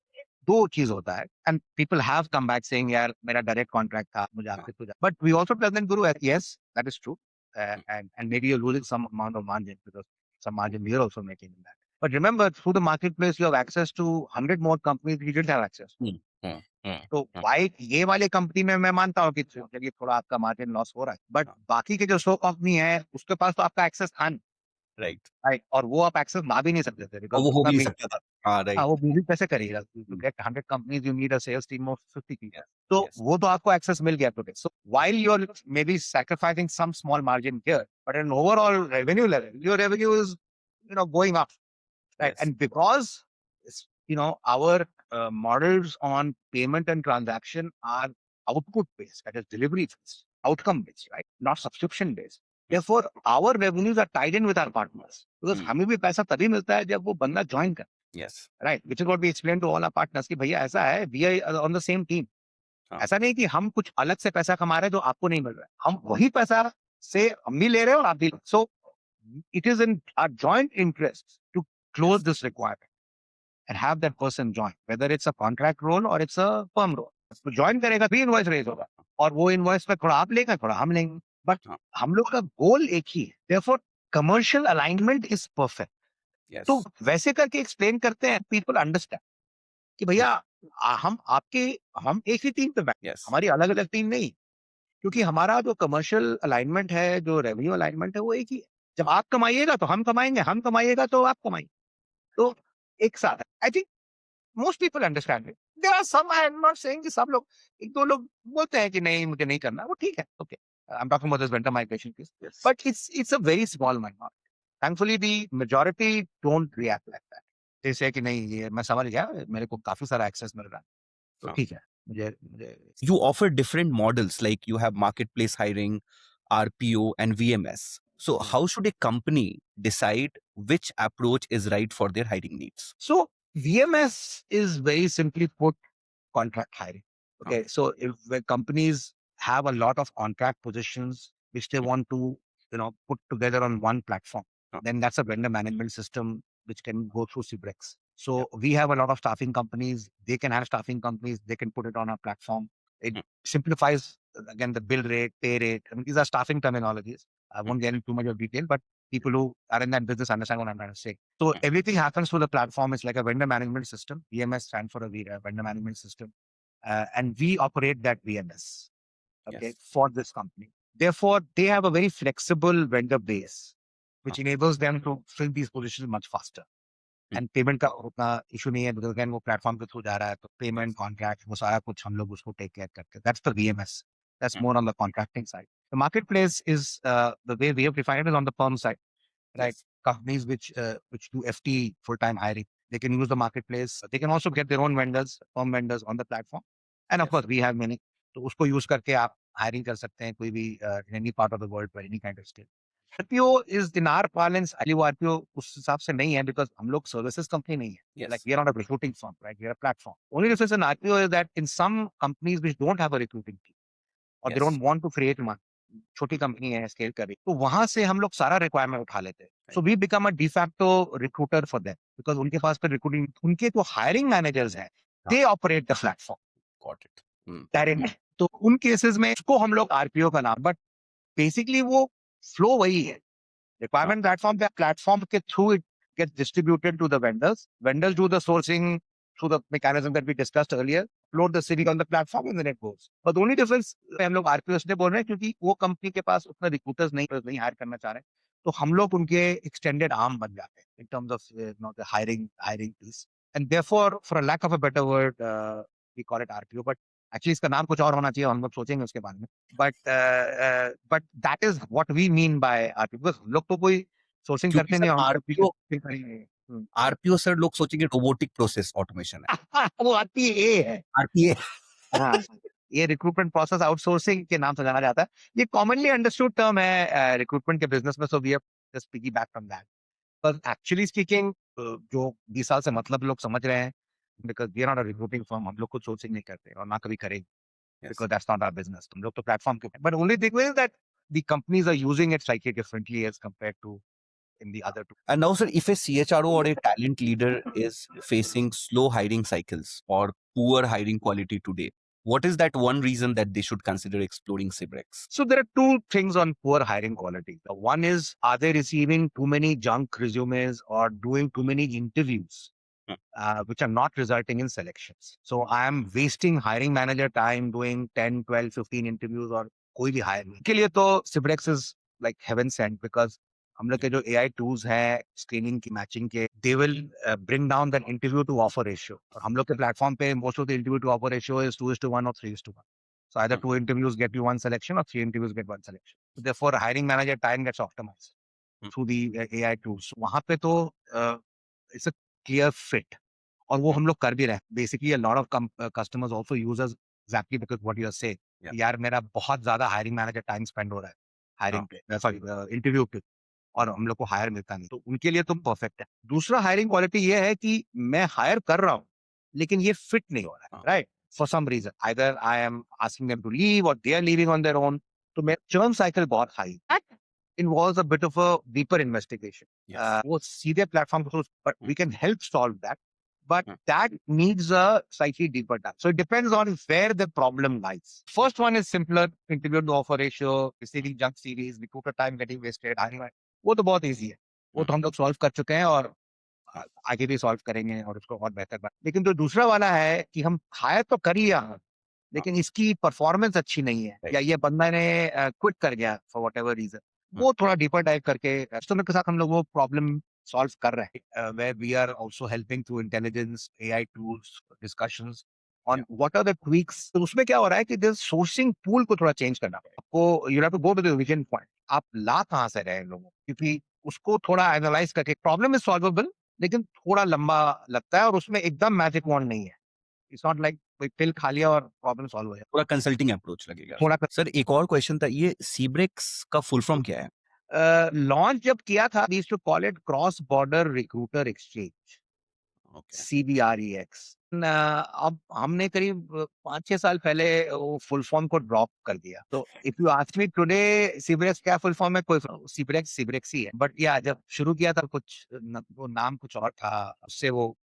दो चीज होता है and people have come back saying यार मेरा direct contract था मुझे हाँ, आपसे कुछ but we also tell them Guru yes that is true mm, and maybe you're losing some amount of margin because some margin we are also making in that but remember through the marketplace you have access to 100 more companies you didn't have access mm, mm, mm, तो mm, Y ये वाले company में मैं मानता हूँ कि चलिए थोड़ा आपका मार्जिन लॉस हो रहा है बट हाँ, बाकी के जो 100 कंपनी है उसके पास तो आपका एक्सेस था नहीं राइट, राइट और वो आप एक्सेस ला भी नहीं सकते थे और बिकॉज वो हो भी उतना नहीं भी सकता था, हाँ, हाँ राइट, वो मूवी कैसे करेगा to mm, get 100 companies you need a sales team of 50 people yes, तो yes, वो तो आपको एक्सेस मिल गया today so while you are may be sacrificing some small margin here but an overall revenue level your revenue is going up right? yes, And because our models on payment and transaction are output based, that is delivery based, outcome based, right? Not subscription based. mm, Therefore, our revenues are tied in with our partners because mm, हमें भी पैसा तभी मिलता है जब वो बंदा join कर yes, right which is what we explain to all our partners कि भैया ऐसा है we are on the same team हाँ, ऐसा नहीं कि हम कुछ अलग से पैसा कमा रहे हैं जो आपको नहीं मिल रहा है हम वही पैसा से हम भी ले रहे हैं और आप भी so it is in our joint interest to close yes, this requirement and have that person join, whether it's a contract role or it's a firm role. तो ज्वाइन करेगा भी इनवॉइस रेज होगा और वो इनवॉइस में थोड़ा आप लेंगे थोड़ा हम लेंगे बट हाँ, हम लोग का गोल एक ही है therefore commercial alignment is perfect तो yes, वैसे करके एक्सप्लेन करते हैं पीपल अंडरस्टैंड कि mm, भैया हम एक ही टीम पे बैठे yes, हमारी अलग अलग टीम नहीं क्योंकि हमारा जो कमर्शियल अलाइनमेंट है जो रेवेन्यू अलाइनमेंट है वो एक ही है जब आप कमाइएगा तो हम कमाएंगे हम कमाइएगा तो आप कमाएंगे तो एक साथ I think most people understand it. There are some, I am not saying कि सब लोग एक दो लोग बोलते हैं कि नहीं मुझे नहीं करना वो ठीक है okay I'm talking about this vendor migration piece yes, but it's a very small minority thankfully the majority don't react like that they say कि नहीं ये मैं समझ गया मेरे को काफी सारा access मिल रहा है तो हाँ. ठीक है मुझे मुझे You offer different models, like you have marketplace hiring, RPO, and VMS. So, how should a company decide which approach is right for their hiring needs? so VMS is very simply put contract hiring. Huh, Okay, so if the companies have a lot of contract positions which they mm, want to, put together on one platform, huh, then that's a vendor management system which can go through CBREx. yeah, So we have a lot of staffing companies. They can have staffing companies. They can put it on our platform. It mm, simplifies again the bill rate, pay rate. I mean, these are staffing terminologies. I mm, won't get into too much of detail, but people who are in that business understand what I'm trying to say. So mm, everything happens through the platform. It's like a vendor management system. VMS stands for a vendor management system. And we operate that VMS, okay, yes, for this company. Therefore, they have a very flexible vendor base, huh, which enables them to fill these positions much faster. mm, And payment का उतना issue नहीं है because again वो platform के through जा रहा है तो yes, payment contract वो सारा कुछ हम लोग उसको take care करते हैं. That's the VMS. That's mm, more on the contracting side. The marketplace is the way we have defined it is on the firm side, right? yes, Companies which do FT full time hiring, they can use the marketplace. They can also get their own vendors, firm vendors on the platform. And of yes, course, we have many. तो उसको use करके आप hiring कर सकते हैं कोई भी in any part of the world for any kind of skill. RPO is in our parlance, actually वो RPO उस हिसाब से नहीं है because हम लोग services company नहीं है. Like yes, we are not a recruiting firm, right? We are a platform. Only difference in RPO is that in some companies which don't have a recruiting team or they yes, don't want to create one, छोटी company है scale कर रही तो वहां से हम लोग सारा रिक्वायरमेंट उठा लेते हैं so right, we become a de facto recruiter for them because उनके पास फिर रिक्रूटिंग उनके जो हायरिंग मैनेजर्स हैं huh, they operate the platform got it. Mm, direct तो उन केसेस में इसको हम लोग आरपीओ का नाम बट बेसिकली वो फ्लो वही है. Requirement platform के through it gets distributed to the vendors. Vendors do the sourcing through the mechanism that we discussed earlier. Load the CV on the platform and then it goes. But the only difference हम लोग RPO से बोल रहे हैं क्योंकि वो company के पास उतना रिक्रूटर्स नहीं हायर करना चाह रहे, तो हम लोग उनके एक्सटेंडेड आर्म बन जाते हैं in terms of the hiring piece. And therefore, for a lack of a better word, we call it RPO. But actually इसका नाम कुछ और होना चाहिए, हम लोग सोचेंगे उसके बारे में. But that is what we mean by RPO. Because हम लोग तो कोई सोर्सिंग क्योंकि करते सर नहीं, हम आरपीओ करेंगे. आरपीओ सर लोग सोचेंगे रोबोटिक प्रोसेस ऑटोमेशन है। वो RPA है. आरपीए हाँ, ये रिक्रूटमेंट प्रोसेस आउटसोर्सिंग के नाम से जाना जाता है. ये कॉमनली अंडरस्टूड टर्म है रिक्रूटमेंट के बिजनेस में. So we have just piggyback from that. पर एक्चुअली स्पीकिंग जो 20 साल से मतलब लोग समझ रहे हैं, because we are not a recruiting firm, हम लोग खुद सोर्सिंग नहीं करते और ना कभी करेंगे, because that's not our business. हम लोग तो प्लेटफॉर्म के. But only thing is that the companies are using it slightly differently as compared to in the other two. And now, sir, if a CHRO or a talent leader is facing slow hiring cycles or poor hiring quality today, what is that one reason that they should consider exploring CBREx? So there are two things on poor hiring quality. One is, are they receiving too many junk resumes or doing too many interviews, which are not resulting in selections? So I am wasting hiring manager time doing 10, 12, 15 interviews और कोई भी hire नहीं. के लिए तो CBREx is like heaven sent, because हम लोग के जो AI tools है स्क्रीनिंग की, मैचिंग के, they will bring down that interview to offer ratio. और हम लोग के प्लेटफॉर्म पे most of the interview to offer ratio is 2:1 or 3:1. So either 2 interviews get you 1 selection or 3 interviews get 1 selection. So therefore, hiring manager time gets optimized through the AI tools. So वहाँ पे तो it's a clear fit. और वो हम लोग कर भी रहे हैं. Basically, a lot of customers also use us exactly because what you are saying. यार मेरा बहुत ज्यादा hiring manager time spend हो रहा है hiring पे, sorry, interview पे, और हम लोग को हायर मिलता नहीं, तो उनके लिए तुम परफेक्ट है. दूसरा हायरिंग क्वालिटी ये है कि मैं हायर कर रहा हूँ लेकिन ये फिट नहीं हो रहा है, right, for some reason. Either I am asking them to leave or they are leaving on their own. तो मेरा चर्न साइकिल बहुत high. involves a bit of a deeper investigation. वो सीधे प्लेटफॉर्म को, but we can help solve that. But that needs a slightly deeper dive. So it depends on where the problem lies. First one is simpler, interview to offer ratio, receiving junk series, recruiter time getting wasted. वो तो बहुत easy है. वो तो हम लोग solve कर चुके हैं और आगे भी solve करेंगे और उसको और बेहतर बना. लेकिन जो दूसरा वाला है कि हम hire तो कर लिया, लेकिन इसकी परफॉर्मेंस अच्छी नहीं है, या ये बंदा ने क्विट कर गया फॉर वट एवर रीजन, वो थोड़ा डीपर डाइव करके कस्टमर के साथ हम लोग वो प्रॉब्लम सॉल्व कर रहे हैं. Where we are also helping through intelligence, AI tools, discussions on what are the tweaks. तो उसमें क्या हो रहा है कि दिस सोर्सिंग पूल को थोड़ा चेंज करना पड़ेगा आपको. You have to go to the vision point. आप ला कहाँ से रहे हैं लोगों, क्योंकि उसको थोड़ा एनालाइज करके. प्रॉब्लम इज सॉल्वेबल लेकिन थोड़ा लंबा लगता है और उसमें एकदम मैजिक वॉन्ड नहीं है. इट्स नॉट लाइक कोई पिल खा लिया और प्रॉब्लम सॉल्व हो जाए. थोड़ा कंसल्टिंग अप्रोच लगेगा. थोड़ा सर एक और क्वेश्चन था, ये सीब्रेक्स का फुल फॉर्म क्या है? लॉन्च जब किया था, we used to call it cross border recruiter exchange, CBREx. अब हमने करीब 5-6 साल पहले वो फुल फॉर्म को ड्रॉप कर दिया. तो if you ask me today CBREx क्या फुल फॉर्म है, कोई CBREx ही है. बट या जब शुरू किया था कुछ वो नाम कुछ और था, उससे वो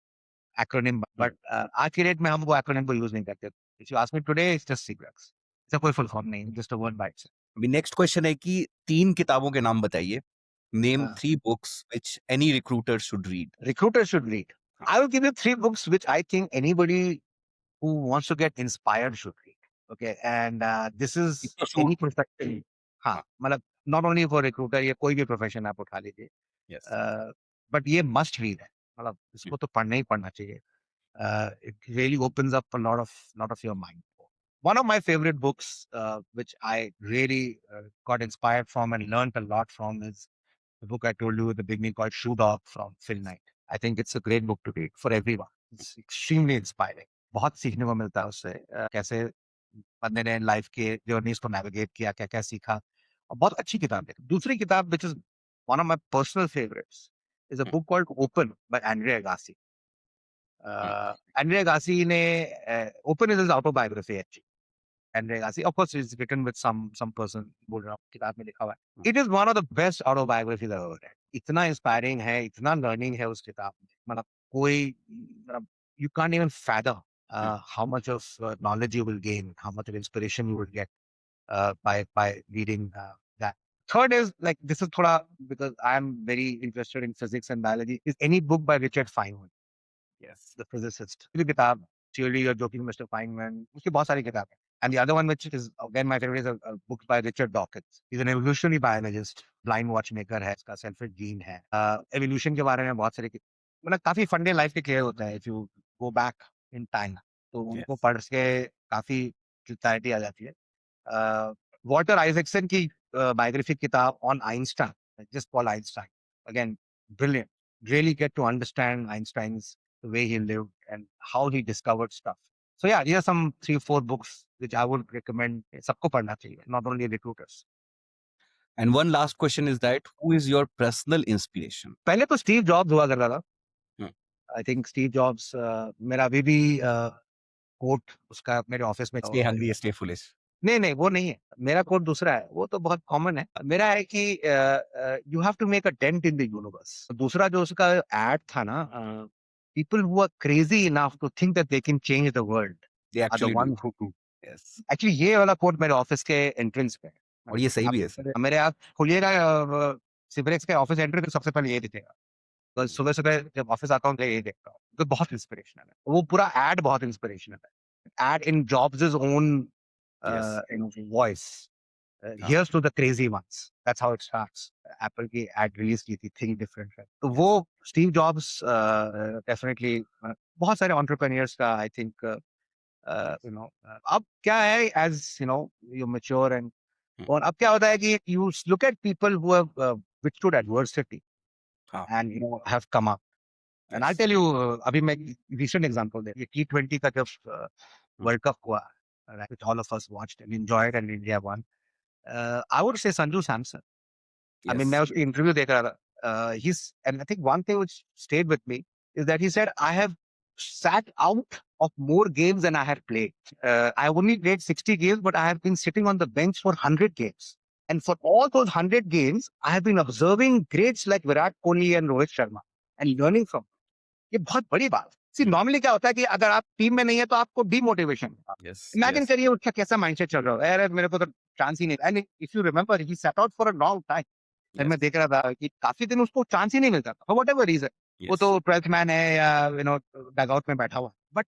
एक्रोनिम. बट आज के डेट में हम वो एक्रोनिम को यूज नहीं करते. If you ask me today it's just CBREx. इसका कोई फुल फॉर्म नहीं, just a word by itself. अभी नेक्स्ट क्वेश्चन है कि 3 किताबों के नाम बताइए. Name 3 books which any recruiter should read. Recruiter should read. I will give you 3 books which I think anybody who wants to get inspired should read. Okay, and this is any profession. हाँ, मतलब not only for recruiter, ये कोई भी profession आप उठा लीजिए. Yes. But ये must read है. मतलब इसको तो पढ़ना ही पढ़ना चाहिए. It really opens up a lot of your mind. One of my favorite books, which I really got inspired from and learned a lot from, is the book I told you at the beginning called Shoe Dog from Phil Knight. I think it's a great book to read for everyone. It's extremely inspiring. बहुत सीखने को मिलता है उससे. कैसे बंदे ने life के जर्नीज को नेविगेट किया, क्या क्या सीखा, और बहुत अच्छी किताब है. दूसरी किताब which is one of my personal favorites is a book called Open by Andrea Agassi. Andrea Agassi ने Open is his autobiography actually. Andrea Agassi, of course, is written with some person, बोल रहा हूँ, किताब में लिखा हुआ है. It is one of the best autobiographies I've ever read. इतना इंस्पायरिंग है, इतना लर्निंग है उस किताब में. मतलब कोई, मतलब you can't even fathom how much of knowledge you will gain, how much of inspiration you will get by reading Third is like, this is thoda, because I'm very interested in physics and biology, is any book by Richard Feynman, Yes. the physicist. The kitab, Theory of Joking Mr. Feynman, uski bahut sari kitab hai. And the other one, which is again my favorite, is a book by Richard Dawkins. He's an evolutionary biologist, blind watchmaker है, इसका selfish gene है. Evolution के बारे में बहुत सारे, मतलब काफी फंडे लाइफ के क्लियर होता है if you go back in time. तो उनको Yes. पढ़ के काफी क्लैरिटी आ जाती है. वॉल्टर आइजैक्सन की बायोग्राफी किताब on Einstein, just call Einstein, again brilliant. Really get to understand Einstein's the way he lived and how he discovered stuff. So yeah, these are some 3 or 4 books which I would recommend सबको पढ़ना चाहिए, not only recruiters. And one last question is that who is your personal inspiration? पहले तो Steve jobs हुआ करता था. Hmm. I think Steve jobs, मेरा अभी भी कोट उसका मेरे ऑफिस में. Stay hungry, stay foolish. नहीं, वो नहीं है. मेरा कोट दूसरा है, वो तो बहुत कॉमन है. मेरा है कि you have to make a dent in the universe. दूसरा जो उसका एड था ना, people who are crazy enough to think that they can change the world They are the actually do. Ones who do. Yes. Actually ये वाला coat मेरे office के entrance पे है. और ये सही भी है सर. मेरे आप खोलिएगा CBREx के ऑफिस एंट्री, तो सबसे पहले ये दिखेगा. तो सुबह सुबह जब ऑफिस आता हूँ, ये देखता हूँ, तो बहुत इंस्पिरेशनल है वो पूरा एड. बहुत इंस्पिरेशनल है. Ad in jobs own Yes. voice. Here's to the crazy ones. That's how it starts. Apple की ad release की थी, think different. Right? तो वो स्टीव जॉब्स definitely बहुत सारे entrepreneurs का I think अब क्या है, as you mature and और अब क्या होता है कि you look at people who have withstood adversity and have come up. And I'll tell you, अभी मैं recent example दे. ये T20 का जब World Cup हुआ, which all of us watched and enjoyed and India won. I would say Sanju Samson. I mean, मैं उसकी interview देख रहा था. And I think one thing which stayed with me is that he said, I have sat out of more games than I had played. I only played 60 games, but I have been sitting on the bench for 100 games. And for all those 100 games, I have been observing greats like Virat Kohli and Rohit Sharma and learning from them. ये बहुत बड़ी बात है. Normally क्या होता है कि अगर आप टीम में नहीं है तो आपको डिमोटिवेशन. इमेजिन करिए उसका कैसा माइंडसेट चल रहा है. अरे मेरे को तो चांस ही नहीं. And if you remember, he set out for a long time. मैं देख रहा था कि काफी दिन उसको चांस ही नहीं मिलता था, फॉर व्हाटएवर रीजन. वो तो 12th मैन है या डगआउट में बैठा हुआ. बट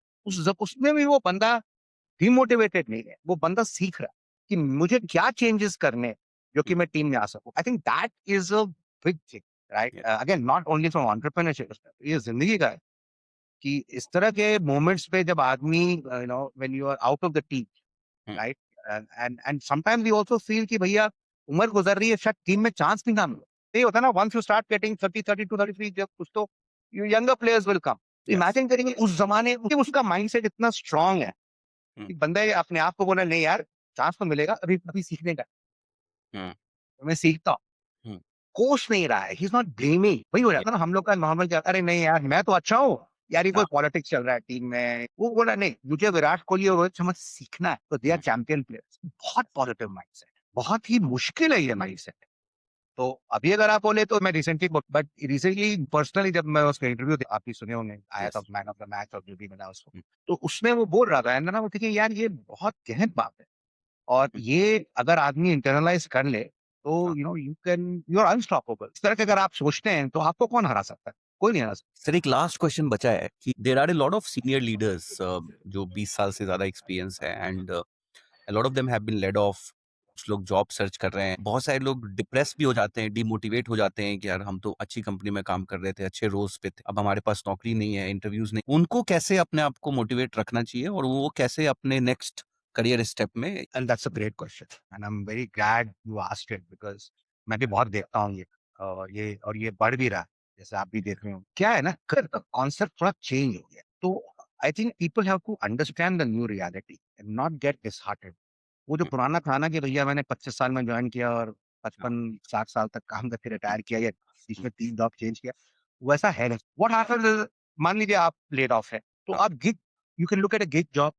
उसमें भी वो बंदा डिमोटिवेटेड नहीं है. वो बंदा सीख रहा है कि मुझे क्या चेंजेस करने हैं जो कि मैं टीम में आ सकूं. आई think that is a big thing, right. Again, not only from entrepreneurship, ये जिंदगी का है कि इस तरह के मोमेंट्स पे जब आदमी when you are out of the team, right, and sometimes we also feel कि भैया उम्र गुजर रही है, शायद टीम में चांस भी ना मिले. ये होता है ना, वंस यू स्टार्ट गेटिंग 30 32 33, जब कुछ तो younger players will come. Imagine करेंगे उस जमाने उसका माइंडसेट इतना स्ट्रांग है कि बंदा अपने आप को बोला, नहीं यार, चांस तो मिलेगा, अभी अभी सीखने का. मैं सीखता हूँ. कोच नहीं रहा है. He is not blaming. वही हो जाता है ना हम लोग का नॉर्मल क्या, अरे नहीं यार मैं तो अच्छा हूँ यार, ये कोई पॉलिटिक्स चल रहा है टीम में. वो बोला नहीं, मुझे विराट कोहली और रोहित शर्मा सीखना है, तो दे आर चैंपियन प्लेयर्स. बहुत पॉजिटिव माइंडसेट. बहुत ही मुश्किल है ये माइंडसेट. तो अभी अगर आप बोले तो मैं रिसेंटली पर्सनली जब मैं उसका इंटरव्यू आप भी सुने होंगे, आया था मैन ऑफ द मैच और जो भी मिला उसको, तो उसमें वो बोल रहा था एंड ना, वो देखिए यार ये बहुत गहन बात है. और ये अगर आदमी इंटरनलाइज कर ले तो यू आर अनस्टॉपेबल. इस तरह के अगर आप सोचते हैं तो आपको कौन हरा सकता है? कोई नहीं हरा सकता. सर एक लास्ट क्वेश्चन बचा है कि there are a lot of senior leaders जो 20 साल से ज्यादा एक्सपीरियंस है and a lot of them have been laid off. कुछ लोग जॉब सर्च कर रहे हैं. बहुत सारे लोग डिप्रेस भी हो जाते हैं, डिमोटिवेट हो जाते हैं कि यार हम तो अच्छी कंपनी में काम कर रहे थे, अच्छे रोल्स पे थे, अब हमारे पास नौकरी नहीं है, इंटरव्यूज नहीं. उनको कैसे अपने आप को मोटिवेट रखना चाहिए और वो कैसे अपने नेक्स्ट करियर स्टेप में. And that's a great question and I am very glad you asked it, because मैं भी बहुत देखता हूँ ये, और ये बढ़ भी रहा है, जैसे आप भी देख रहे हो. क्या है ना, कॉन्सेप्ट थोड़ा चेंज हो गया. तो I think people have to understand the new reality and not get disheartened. वो जो पुराना था ना कि भैया मैंने 25 साल में ज्वाइन किया और 55 60 साल तक काम करके रिटायर किया या बीच में 3 जॉब चेंज किया, वैसा है नहीं. व्हाट हैपेंस इज, मान लीजिए आप लेड ऑफ है, तो आप gig, you can look at a gig job.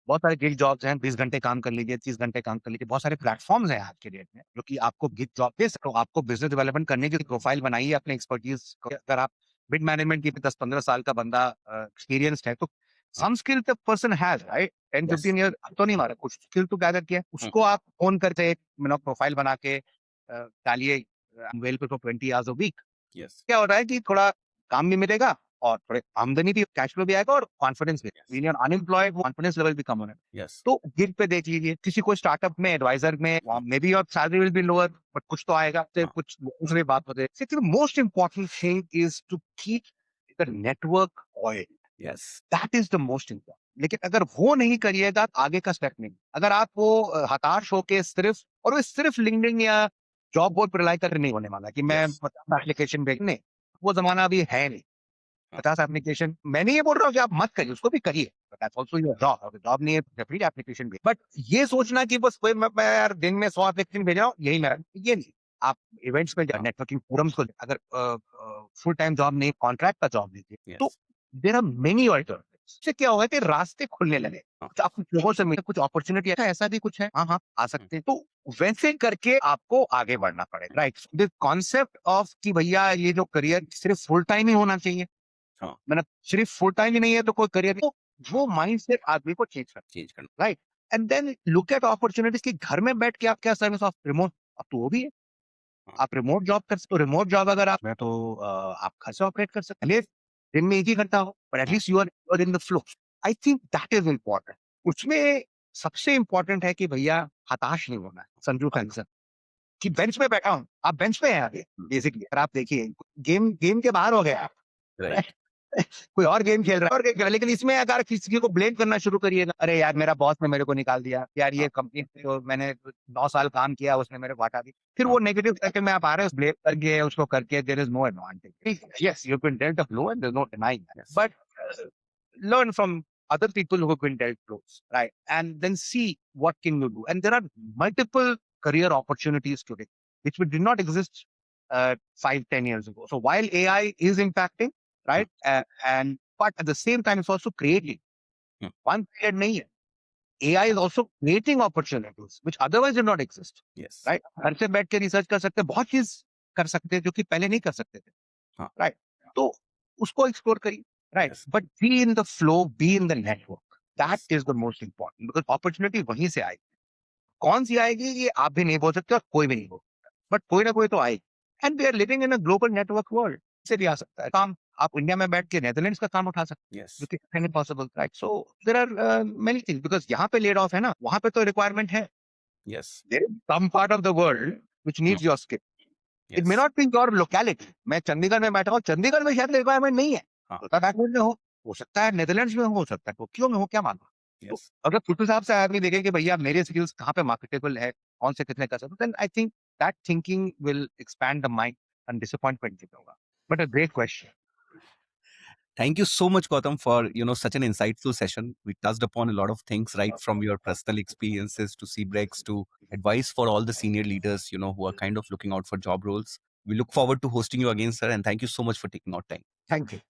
बहुत सारे गिग जॉब्स हैं, 20 घंटे काम कर लीजिए, 30 घंटे काम कर लीजिए. बहुत सारे प्लेटफॉर्म्स हैं आज के डेट में जो कि आपको गिग जॉब दे सकते हो. आपको बिजनेस डेवलपमेंट करने की प्रोफाइल बनाइए, अपने एक्सपर्टीज. अगर आप मिड मैनेजमेंट की 10 15 साल का बंदा एक्सपीरियंस्ड है, तो some skill the person has, right. 10 15 year तो नहीं मारा, कुछ स्किल तो गैदर किया, उसको आप फोन करके प्रोफाइल बना के डालिए we'll pay for 20 hours a week, Yes. क्या हो रहा है कि थोड़ा काम भी मिलेगा और थोड़े आमदनी भी, कैश फ्लो भी आएगा और कॉन्फिडेंस भी। Yes. When you are unemployed, confidence level भी कम होने लगता है। Yes. तो गिग पे देख लीजिए, किसी को स्टार्टअप में एडवाइजर में may be your salary will be lower, but कुछ तो आएगा, तो हाँ. कुछ दूसरी बात होते हैं। Most important thing is to keep the network oil. Yes. That is the most important. लेकिन अगर वो नहीं करिएगा तो आगे का स्टेप नहीं। अगर आप वो हताश होके सिर्फ, और वो सिर्फ लिंक्डइन या जॉब बोर्ड पर रिलाई कर नहीं होने वाला कि मैं Yes. 50 एप्लीकेशन भेजने, वो जमाना अभी है नहीं। हाँ. 50 एप्लीकेशन मैं नहीं ये बोल रहा हूँ कि आप मत करिए, उसको भी करिए, दैट्स आल्सो योर जॉब। अगर जॉब नहीं है डेफिनेटली एप्लीकेशन भेज, बट ये सोचना कि बस कोई मैं यार दिन में 100 एप्लीकेशन भेज रहा हूँ यही मेरा, ये नहीं। आप इवेंट्स में हाँ. नेटवर्किंग फोरम्स को, अगर फुल टाइम जॉब नहीं कॉन्ट्रैक्ट का जॉब लीजिए, तो Yes. There are many alternatives. इससे क्या होगा कि रास्ते खुलने लगे, हाँ. तो आप लोगों से मिले, कुछ अपॉर्चुनिटी ऐसा भी कुछ है, हाँ हाँ आ हम्म. सकते हैं, तो वैसे करके आपको आगे बढ़ना पड़ेगा, राइट। द कॉन्सेप्ट ऑफ कि भैया ये जो करियर सिर्फ फुल टाइम ही होना चाहिए, हाँ. मतलब सिर्फ फुल टाइम ही नहीं है तो कोई करियर, तो वो माइंडसेट आदमी को चेंज करना, चेंज करना. Right. And then look at opportunities कि घर में बैठ के आप क्या सर्विस ऑफ रिमोट, अब तो वो भी है, हाँ. आप रिमोट जॉब कर सकते हो। रिमोट जॉब अगर आप, मैं तो आप घर से ऑपरेट कर सकते हैं, दिन में एक ही घंटा हो, बट हाँ. At least you are in the flow. I think that is important. उसमें सबसे इम्पोर्टेंट है कि भैया हताश नहीं होना है। संजू फैंसन कि बेंच पे बैठा हूँ, आप बेंच पे हैं अभी बेसिकली, अगर आप देखिए गेम गेम के बाहर हो गए आप, Right. कोई और गेम खेल रहा है, और गेम खेल रहा है, लेकिन इसमें अगर किसी को ब्लेम करना शुरू करिएगा, अरे यार मेरा बॉस ने मेरे को निकाल दिया, यार हाँ. ये कंपनी तो मैंने 9 साल काम किया उसने मेरे को हटा दी, फिर हाँ. वो नेगेटिव साइकिल में आप आ रहे हो, ब्लेम करके उसको करके, there is no advantage. Yes you can dealt a blow and there is no denying that, Yes. But learn from other people who have been dealt blows, right? And then see what can you do. And there are multiple career opportunities today, which did not exist 5, 10 years ago. So while AI is impacting, हाँ. right, and but at the same time, it's also creating. Hmm. One period nahi hai. AI is also creating opportunities which otherwise did not exist, Yes. right? घर से बैठ के research कर सकते हैं, बहुत चीज कर सकते हैं जो कि पहले नहीं कर सकते थे, हाँ. राइट। तो उसको एक्सप्लोर करिए, right, Yes. But be in the flow, be in the network, Yes. That is the most important, because opportunity वहीं से आएगी। कौन सी आएगी ये आप भी नहीं बोल सकते और कोई भी नहीं बोल सकता, बट कोई ना कोई तो आएगी। And we are living in a global network world, से भी आ सकता है काम। आप इंडिया में बैठ के नेदरलैंड्स का काम उठा सकते हैं, जो Yes. कि possible, right. So there are many things, because यहाँ पे लेड ऑफ है ना, वहां पे तो रिक्वायरमेंट है। Yes. There is some part of the world which Hmm. Needs your skill, it may Yes. Not be your locality. मैं चंडीगढ़ में बैठा हूँ, चंडीगढ़ में शायद रिक्वायरमेंट नहीं है, हाँ. बैकवर्ड में हो सकता है नेदरलैंड्स में हो सकता है, टोक्यो में हो, क्या मालूम। तो Yes. अगर उस हिसाब से आदमी देखे कि भैया मेरे स्किल्स कहाँ पे मार्केटेबल है, कौन से कितने कर सकते, then I think that thinking will expand the mind and disappointment नहीं होगा। But a great question. Thank you so much, Gautam, for such an insightful session. We touched upon a lot of things, right from your personal experiences to CBREx to advice for all the senior leaders, who are kind of looking out for job roles. We look forward to hosting you again, sir, and thank you so much for taking out time. Thank you.